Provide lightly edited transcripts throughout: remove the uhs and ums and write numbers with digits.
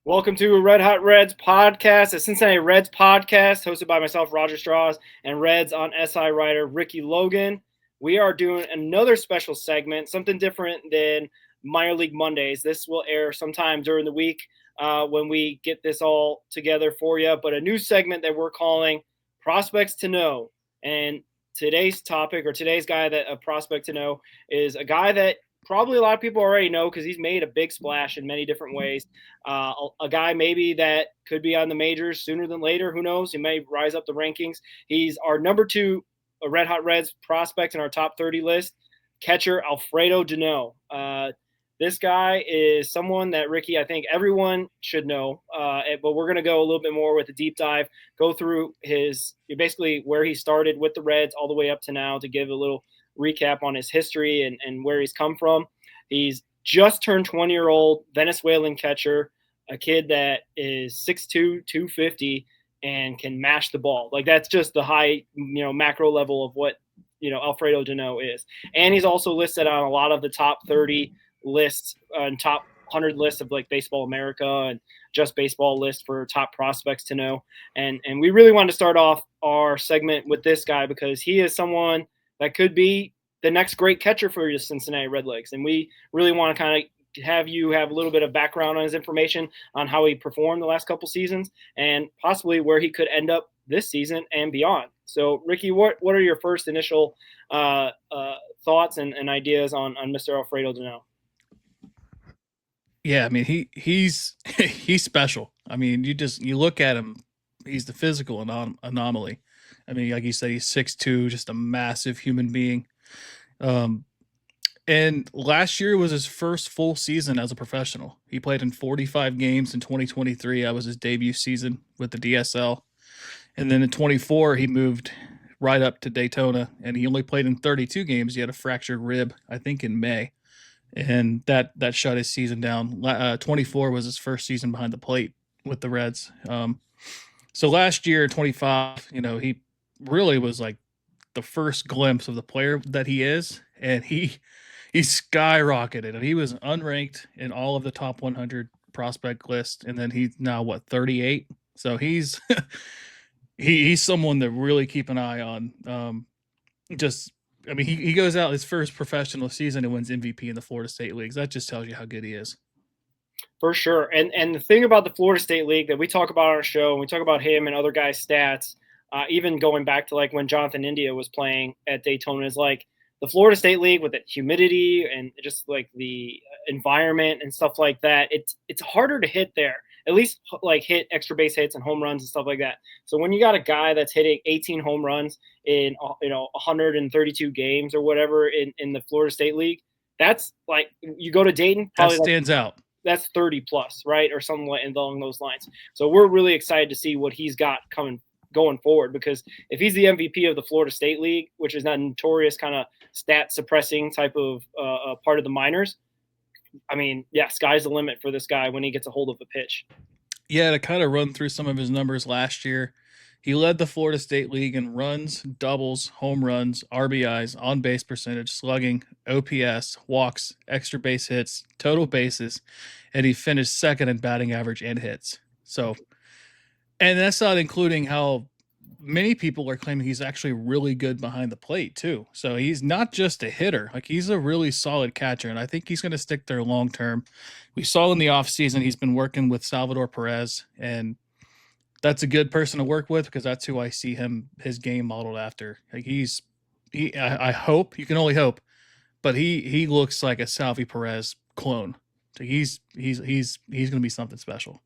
Welcome to a Red Hot Reds podcast, a Cincinnati Reds podcast hosted by myself, Roger Straz, and Reds on SI writer Ricky Logan. We are doing another special segment, something different than Minor League Mondays. This will air sometime during the week when we get this all together for you, but a new segment that we're calling Prospects to Know. And today's topic, or today's guy that a prospect to know, is a guy that probably a lot of people already know because he's made a big splash in many different ways. A guy maybe that could be on the majors sooner than later. Who knows? He may rise up the rankings. He's our number 2 Red Hot Reds prospect in our top 30 list, catcher Alfredo Duno. This guy is someone that, Ricky, I think everyone should know, but we're going to go a little bit more with a deep dive, go through basically where he started with the Reds all the way up to now to give a little recap on his history and where he's come from. He's just turned 20-year-old Venezuelan catcher, a kid that is 6'2", 250, and can mash the ball. Like, that's just the high, macro level of what, Alfredo Duno is. And he's also listed on a lot of the top 30 lists and top 100 lists of like Baseball America and Just Baseball list for top prospects to know. And we really wanted to start off our segment with this guy because he is someone that could be the next great catcher for your Cincinnati Redlegs. And we really want to kind of have you have a little bit of background on his information on how he performed the last couple seasons and possibly where he could end up this season and beyond. So, Ricky, what are your first initial thoughts and ideas on Mr. Alfredo Duno? Yeah, I mean he's he's special. I mean, you look at him, he's the physical anomaly. I mean, like you said, he's 6'2", just a massive human being. And last year was his first full season as a professional. He played in 45 games in 2023. That was his debut season with the DSL. And then in 24, he moved right up to Daytona, and he only played in 32 games. He had a fractured rib, I think, in May. And that shut his season down. 24 was his first season behind the plate with the Reds. So last year, 25, he really was like the first glimpse of the player that he is, and he skyrocketed, and he was unranked in all of the top 100 prospect list, and then he's now 38. So he's he's someone to really keep an eye on. He goes out his first professional season and wins MVP in the Florida State Leagues. That just tells you how good he is. For sure. And the thing about the Florida State League that we talk about on our show, and we talk about him and other guys' stats, even going back to like when Jonathan India was playing at Daytona, is like the Florida State League with the humidity and just like the environment and stuff like that. It's harder to hit there, at least like hit extra base hits and home runs and stuff like that. So when you got a guy that's hitting 18 home runs in 132 games or whatever in the Florida State League, that's like you go to Dayton, probably that stands out. That's 30 plus, right? Or something along those lines. So we're really excited to see what he's got going forward, because if he's the MVP of the Florida State League, which is that notorious kind of stat suppressing type of part of the minors, I mean, yeah, sky's the limit for this guy when he gets a hold of the pitch. Yeah, to kind of run through some of his numbers last year, he led the Florida State League in runs, doubles, home runs, RBIs, on-base percentage, slugging, OPS, walks, extra base hits, total bases, and he finished second in batting average and hits. So, and that's not including how many people are claiming he's actually really good behind the plate too. So he's not just a hitter. Like, he's a really solid catcher, and I think he's going to stick there long term. We saw in the offseason he's been working with Salvador Perez, and that's a good person to work with because that's who I see his game modeled after. Like, I hope, you can only hope, but he looks like a Salvi Perez clone. So he's going to be something special.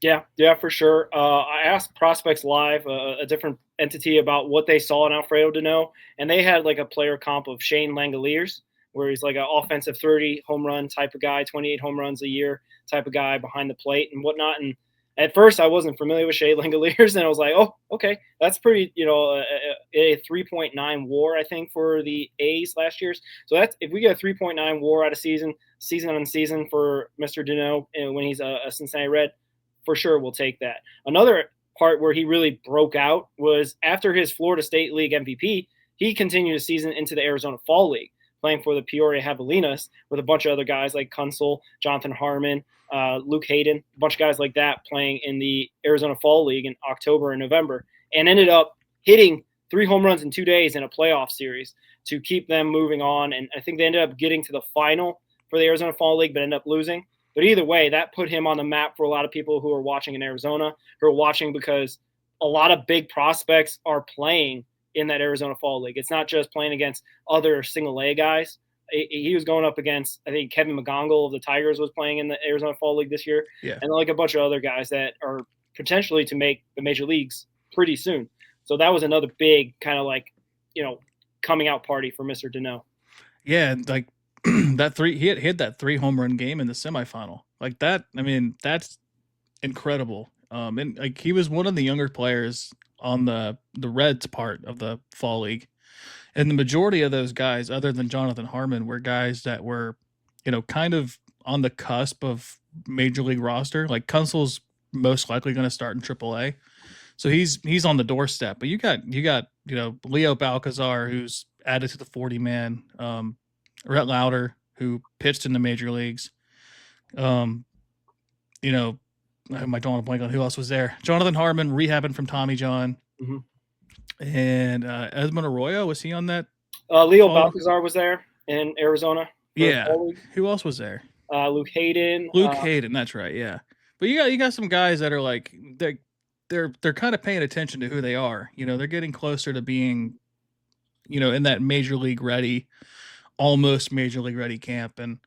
Yeah, for sure. I asked Prospects Live, a different entity, about what they saw in Alfredo Duno, and they had like a player comp of Shea Langeliers, where he's like an offensive 30 home run type of guy, 28 home runs a year type of guy behind the plate and whatnot. And at first, I wasn't familiar with Shea Langeliers, and I was like, oh, okay, that's pretty, a 3.9 WAR, I think, for the A's last year. So that's, if we get a 3.9 WAR out of season on season for Mr. Duno when he's a Cincinnati Red, for sure we'll take that. Another part where he really broke out was after his Florida State League MVP, he continued his season into the Arizona Fall League. playing for the Peoria Javelinas with a bunch of other guys like Kunzel, Jonathan Harmon, Luke Hayden, a bunch of guys like that playing in the Arizona Fall League in October and November, and ended up hitting 3 home runs in 2 days in a playoff series to keep them moving on. And I think they ended up getting to the final for the Arizona Fall League, but ended up losing. But either way, that put him on the map for a lot of people who are watching in Arizona, who are watching because a lot of big prospects are playing in that Arizona Fall League. It's not just playing against other single A guys. He was going up against, I think, Kevin McGongle of the Tigers was playing in the Arizona Fall League this year. Yeah. And like a bunch of other guys that are potentially to make the major leagues pretty soon. So that was another big kind of like, coming out party for Mr. Duno. Yeah, like he hit that 3 home run game in the semifinal. Like that, I mean, that's incredible. And like he was one of the younger players on the Reds part of the Fall League. And the majority of those guys, other than Jonathan Harmon, were guys that were, kind of on the cusp of major league roster. Like Kunzel's most likely going to start in AAA. So he's on the doorstep. But you got Leo Balcazar, who's added to the 40-man, Rhett Lauder, who pitched in the major leagues. Am I drawing a blank on who else was there? Jonathan Harmon rehabbing from Tommy John. Mm-hmm. And Edmund Arroyo, was he on that? Leo Balcazar was there in Arizona. Yeah. Who else was there? Luke Hayden. Luke Hayden, that's right. Yeah. But you got some guys that are like they're kind of paying attention to who they are. They're getting closer to being, in that major league ready, almost major league ready camp. And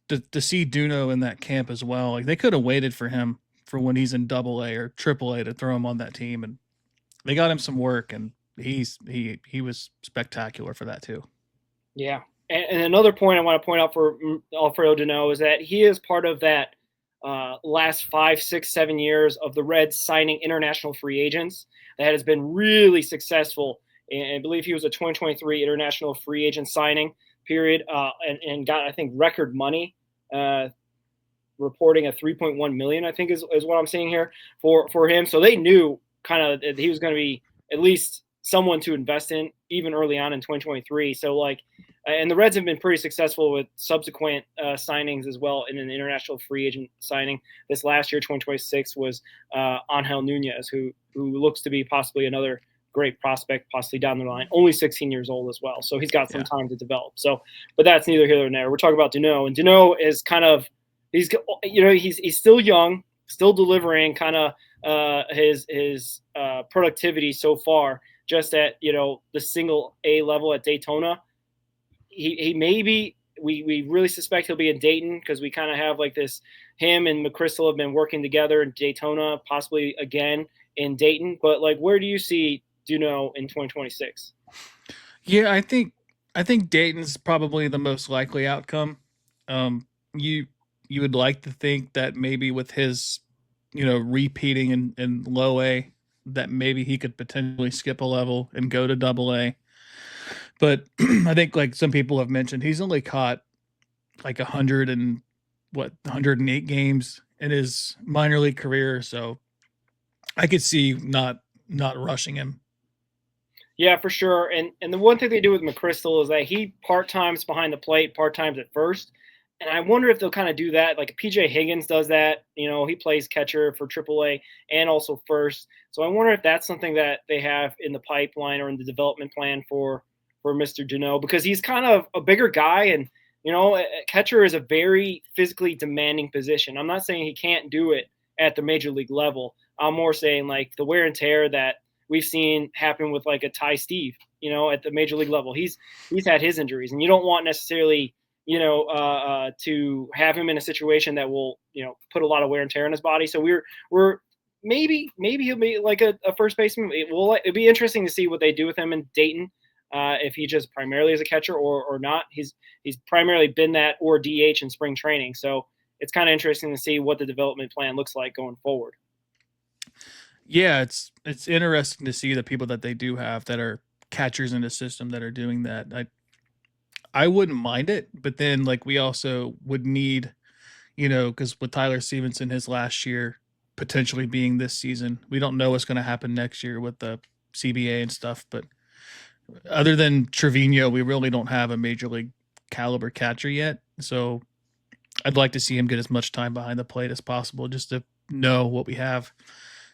to see Duno in that camp as well, like they could have waited for him for when he's in AA or AAA to throw him on that team, and they got him some work, and he was spectacular for that too. Yeah. And another point I want to point out for Alfredo Duno is that he is part of that last 5, 6, 7 years of the Reds signing international free agents that has been really successful. And I believe he was a 2023 international free agent signing period and got, I think, record money, reporting a $3.1 million, I think is what I'm seeing here for him. So they knew kind of that he was going to be at least someone to invest in even early on in 2023. So and the Reds have been pretty successful with subsequent signings as well in an international free agent signing. This last year, 2026, was Angel Nunez, who looks to be possibly another great prospect, possibly down the line. Only 16 years old as well, so he's got some time to develop. So, but that's neither here nor there. We're talking about Duno, and Duno is kind of he's still young, still delivering kind of his productivity so far, just at the single A level at Daytona. He maybe we really suspect he'll be in Dayton because we kind of have like this. Him and McChrystal have been working together in Daytona, possibly again in Dayton. But where do you see Duno in 2026? Yeah, I think Dayton's probably the most likely outcome. You would like to think that maybe with his repeating in low A, that maybe he could potentially skip a level and go to AA. But I think like some people have mentioned, he's only caught like 108 games in his minor league career. So I could see not rushing him. Yeah, for sure. And the one thing they do with McChrystal is that he part-times behind the plate, part-times at first. And I wonder if they'll kind of do that. Like PJ Higgins does that. He plays catcher for AAA and also first. So I wonder if that's something that they have in the pipeline or in the development plan for Mr. Duno, because he's kind of a bigger guy. And, catcher is a very physically demanding position. I'm not saying he can't do it at the major league level. I'm more saying like the wear and tear that we've seen happen with like a Ty Steve, at the major league level. He's had his injuries, and you don't want necessarily, to have him in a situation that will, put a lot of wear and tear on his body. So we're maybe he'll be like a first baseman. It'd be interesting to see what they do with him in Dayton. If he just primarily is a catcher or not. He's primarily been that or DH in spring training. So it's kind of interesting to see what the development plan looks like going forward. Yeah, it's interesting to see the people that they do have that are catchers in the system that are doing that. I wouldn't mind it, but then like we also would need, because with Tyler Stevenson, his last year potentially being this season, we don't know what's going to happen next year with the CBA and stuff. But other than Trevino, we really don't have a major league caliber catcher yet. So I'd like to see him get as much time behind the plate as possible, just to know what we have.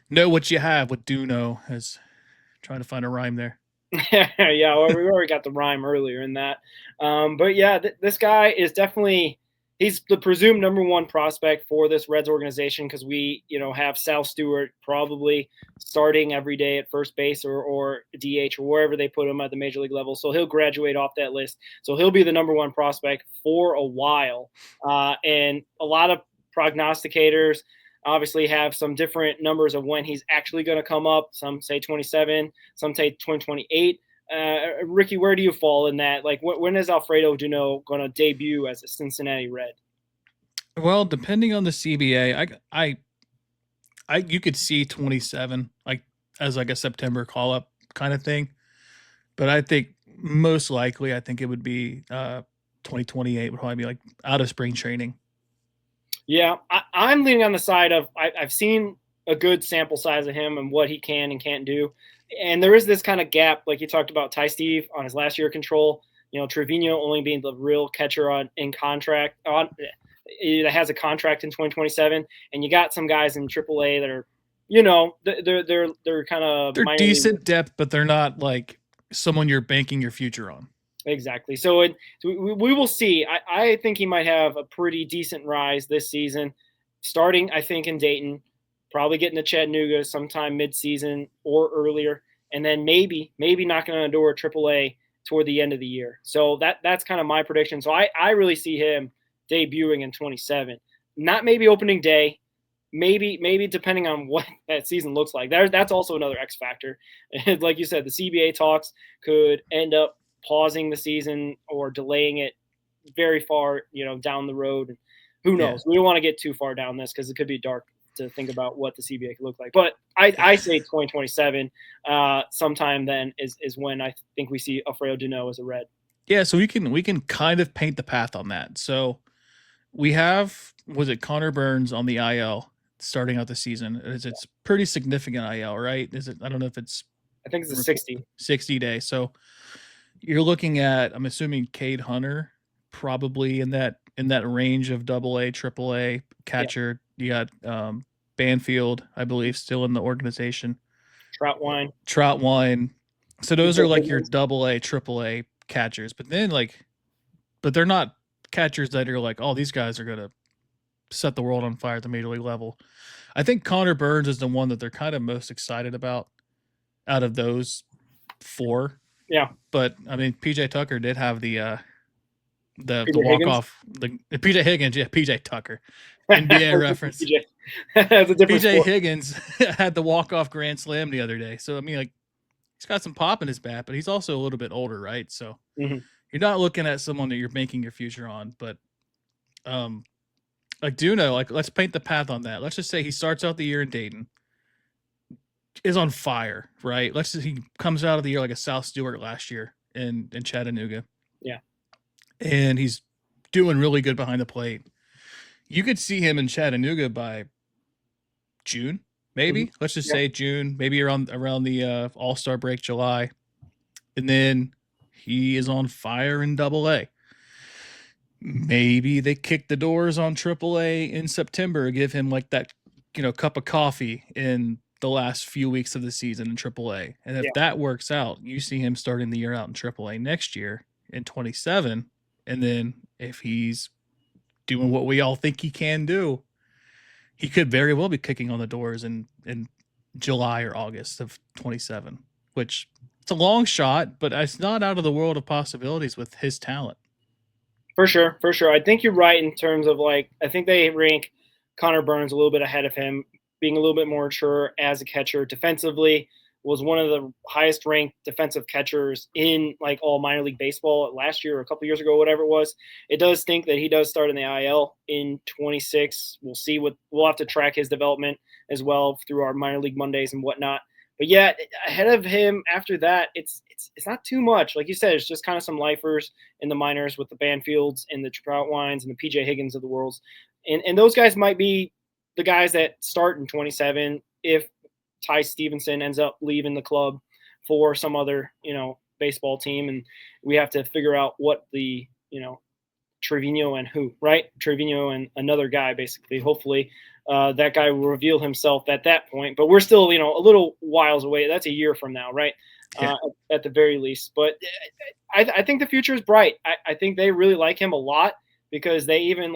Know what you have with Duno, as trying to find a rhyme there. Yeah, well, we already got the rhyme earlier in that. But yeah, this guy is definitely he's the presumed number one prospect for this Reds organization because we, have Sal Stewart probably starting every day at first base or DH or wherever they put him at the major league level. So he'll graduate off that list. So he'll be the number one prospect for a while. And a lot of prognosticators obviously have some different numbers of when he's actually going to come up. Some say 27, some say 2028. Ricky, where do you fall in that? Like, when is Alfredo Duno going to debut as a Cincinnati Red? Well, depending on the CBA, you could see 27 like as like a September call up kind of thing, but I think most likely I think it would be 2028 would probably be like out of spring training. Yeah, I'm leaning on the side of I've seen a good sample size of him and what he can and can't do. And there is this kind of gap, like you talked about Ty Steve on his last year of control, Trevino only being the real catcher in contract that has a contract in 2027. And you got some guys in AAA that are, they're kind of they're decent depth, but they're not like someone you're banking your future on. Exactly. So we will see. I think he might have a pretty decent rise this season, starting, I think, in Dayton, probably getting to Chattanooga sometime mid-season or earlier, and then maybe knocking on the door at AAA toward the end of the year. So that's kind of my prediction. So I really see him debuting in 27. Not maybe opening day, maybe depending on what that season looks like. That's also another X factor. Like you said, the CBA talks could end up pausing the season or delaying it very far, down the road. And who knows? Yeah. We don't want to get too far down this because it could be dark to think about what the CBA could look like. But I say 2027 sometime then is when I think we see Alfredo Duno as a Red. Yeah, so we can kind of paint the path on that. So we have, was it Connor Burns on the IL starting out the season? It's pretty significant IL, right? Is it? I don't know if it's. I think it's a 60 day. So you're looking at, I'm assuming Cade Hunter probably in that range of AA, AAA catcher. Yeah. You got Banfield, I believe, still in the organization. Troutwine. So those are like your AA, AAA catchers. But then but they're not catchers that are like, oh, these guys are gonna set the world on fire at the major league level. I think Connor Burns is the one that they're kind of most excited about out of those four. Yeah, but I mean, PJ Tucker did have the walk off. The PJ Higgins, yeah, PJ Tucker, NBA reference. PJ Higgins had the walk off grand slam the other day. So I mean, like, he's got some pop in his bat, but he's also a little bit older, right? So you're not looking at someone that you're banking your future on. But like Duno, like, let's paint the path on that. Let's just say he starts out the year in Dayton, is on fire, right? Let's say he comes out of the year like a Sal Stewart last year in Chattanooga. Yeah. And he's doing really good behind the plate. You could see him in Chattanooga by June, maybe. Let's just say June, maybe around the All-Star break, July. And then he is on fire in AA. Maybe they kick the doors on AAA in September, give him like that, cup of coffee in the last few weeks of the season in AAA. And if that works out, you see him starting the year out in AAA next year in 27. And then if he's doing what we all think he can do, he could very well be kicking on the doors in July or August of 27, which it's a long shot, but it's not out of the world of possibilities with his talent. For sure. I think you're right in terms of, like, I think they rank Connor Burns a little bit ahead of him, being a little bit more mature as a catcher. Defensively, was one of the highest ranked defensive catchers in like all minor league baseball last year or a couple years ago, whatever it was. It does think that he does start in the IL in 26. We'll see we'll have to track his development as well through our minor league Mondays and whatnot. But yeah, ahead of him after that, it's not too much. Like you said, it's just kind of some lifers in the minors with the Banfields and the Troutwines and the PJ Higgins of the world. And those guys might be the guys that start in 27 if Ty Stevenson ends up leaving the club for some other, baseball team. And we have to figure out what the, Trevino and who, right? Trevino and another guy, basically. Hopefully, that guy will reveal himself at that point. But we're still, a little whiles away. That's a year from now, right? Yeah. At the very least. But I think the future is bright. I think they really like him a lot because they even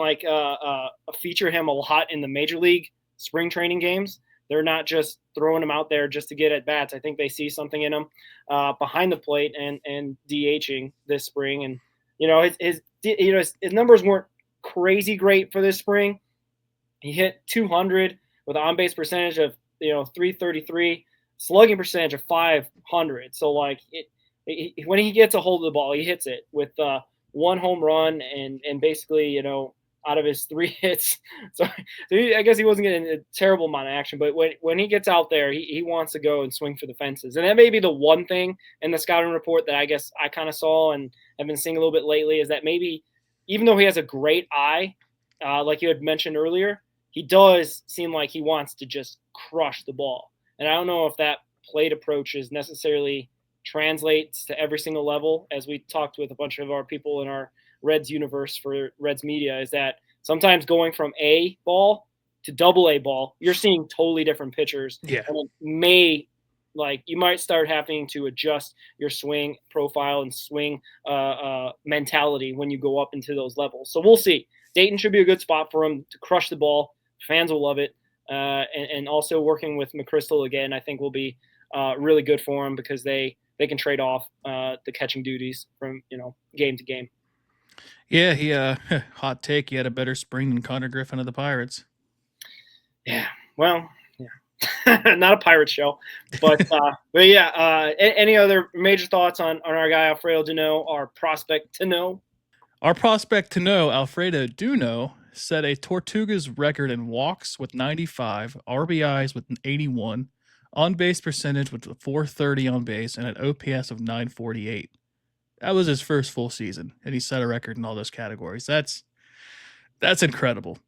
feature him a lot in the major league spring training games. They're not just throwing him out there just to get at bats. I think they see something in him behind the plate and DHing this spring. And his numbers weren't crazy great for this spring. He hit 200 with an on-base percentage of 333, slugging percentage of 500. So when he gets a hold of the ball, he hits it with one home run and basically out of his 3 hits. So I guess he wasn't getting a terrible amount of action, but when he gets out there, he wants to go and swing for the fences. And that may be the one thing in the scouting report that I guess I kind of saw and have been seeing a little bit lately is that maybe even though he has a great eye, like you had mentioned earlier, he does seem like he wants to just crush the ball. And I don't know if that plate approach is necessarily translates to every single level, as we talked with a bunch of our people in our Reds universe for Reds media, is that sometimes going from A ball to double A ball, you're seeing totally different pitchers. Yeah. And it you might start having to adjust your swing profile and swing mentality when you go up into those levels. So we'll see. Dayton should be a good spot for him to crush the ball. Fans will love it. And also working with McChrystal again, I think will be really good for him because they can trade off the catching duties from game to game. Yeah, he hot take. He had a better spring than Connor Griffin of the Pirates. Yeah, well, yeah, not a pirate show, but yeah. Any other major thoughts on our guy Alfredo Duno, our prospect to know? Our prospect to know, Alfredo Duno, set a Tortugas record in walks with 95, RBIs with an 81, on-base percentage with a 430 on base, and an OPS of 948. That was his first full season, and he set a record in all those categories. That's incredible.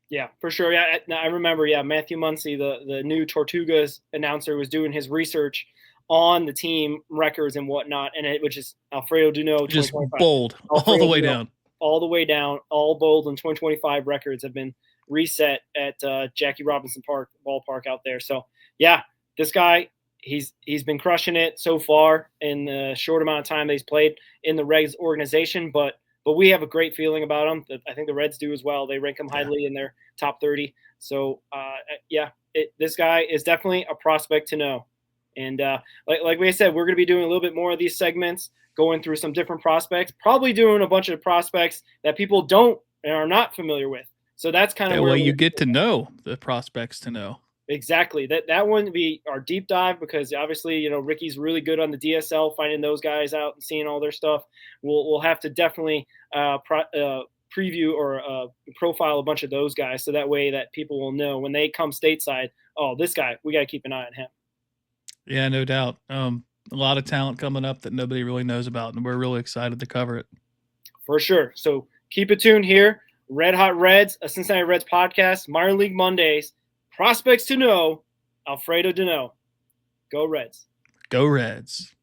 Yeah, for sure. Yeah, I remember. Yeah, Matthew Muncy, the new Tortugas announcer, was doing his research on the team records and whatnot, and which is Alfredo Duno, just bold all the way down. All the way down, all bold, and 2025 records have been reset at Jackie Robinson ballpark out there. So yeah, this guy, he's been crushing it so far in the short amount of time that he's played in the Reds organization. But we have a great feeling about him. I think the Reds do as well. They rank him highly in their top 30. So this guy is definitely a prospect to know. And like we said, we're going to be doing a little bit more of these segments, going through some different prospects, probably doing a bunch of prospects that people don't and are not familiar with. So that's kind of where you get to know the prospects to know. Exactly. That wouldn't be our deep dive because obviously, Ricky's really good on the DSL, finding those guys out and seeing all their stuff. We'll have to definitely preview or profile a bunch of those guys so that way that people will know when they come stateside, oh, this guy, we got to keep an eye on him. Yeah, no doubt. A lot of talent coming up that nobody really knows about, and we're really excited to cover it. For sure. So keep it tuned here. Red Hot Reds, a Cincinnati Reds podcast, Minor League Mondays, prospects to know, Alfredo Duno. Go Reds. Go Reds.